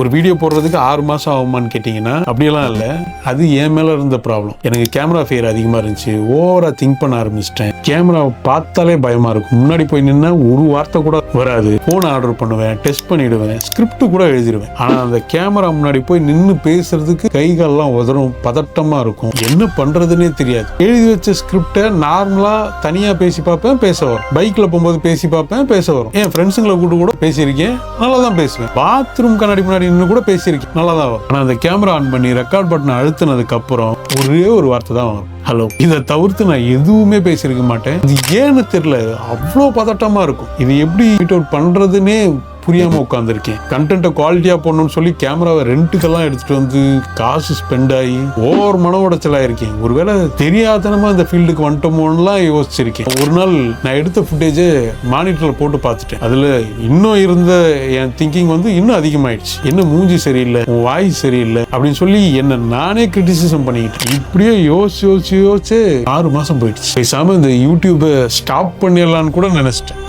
ஒரு வீடியோ போடுறதுக்கு 6 மாசம் ஆகுமான்னு கேட்டீங்கன்னா அப்படியெல்லாம் இல்லை. அது என் மேல இருந்த ப்ராப்ளம். எனக்கு கேமரா ஃபியர் அதிகமா இருந்துச்சு. ஓவரா திங்க் பண்ண ஆரம்பிச்சிட்டேன். கேமரா பார்த்தாலே பயமா இருக்கும். முன்னாடி போய் நின்னா ஒரு வார்த்தை கூட வராது. போன் ஆர்டர் பண்ணுவேன், டெஸ்ட் பண்ணிடுவேன், ஸ்கிரிப்ட் கூட எழுதிடுவேன். ஆனா அந்த கேமரா முன்னாடி போய் நின்று பேசுறதுக்கு கை கால்லாம் உதறும், பதட்டமா இருக்கும். என்ன பண்றதுன்னே தெரியாது. எழுதி வச்ச ஸ்கிரிப்டை நார்மலா தனியா பேசி பார்ப்பேன், பேச வரும். பைக்ல போகும்போது பேசி பார்ப்பேன், பேச வரும். என் ஃப்ரெண்ட்ஸுங்களை கூட பேசியிருக்கேன், நல்லா தான் பேசுவேன். பாத்ரூம் கண்ணாடி முன்னாடி நின்று கூட பேசியிருக்கேன், நல்லா தான் வரும். ஆனால் அந்த கேமரா ஆன் பண்ணி ரெக்கார்ட் பட்டன் அழுத்தினதுக்கு அப்புறம் ஒரே ஒரு வார்த்தை தான் வரும், ஹலோ. இதை தவிர்த்து நான் எதுவுமே பேசியிருக்க மாட்டேன். இது ஏன்னு தெரியல, அவ்வளோ பதட்டமா இருக்கும். இது எப்படி மீட் அவுட் பண்றதுன்னே புரியாம உட்காந்துருக்கேன். கண்டென்ட்டை குவாலிட்டியா போடணும்னு சொல்லி கேமராவை ரெண்ட்டுக்கெல்லாம் எடுத்துட்டு வந்து காசு ஸ்பெண்ட் ஆகி ஓவர் மன உடைச்சலா இருக்கேன். ஒருவேளை தெரியாதனமா இந்த ஃபீல்டுக்கு வந்துட்டோமோன்னுலாம் யோசிச்சிருக்கேன். ஒரு நாள் நான் எடுத்த ஃபுட்டேஜை மானிட்டர்ல போட்டு பார்த்துட்டேன். அதுல இன்னும் இருந்த என் திங்கிங் வந்து இன்னும் அதிகமாயிடுச்சு. என்ன மூஞ்சி சரியில்லை, வாய்ஸ் சரியில்லை அப்படின்னு சொல்லி என்ன நானே கிரிட்டிசிசம் பண்ணிக்கிட்டேன். இப்படியே யோசிச்சு 6 மாசம் போயிடுச்சு. பேசாம இந்த யூடியூபை ஸ்டாப் பண்ணிடலான்னு கூட நினைச்சிட்டேன்.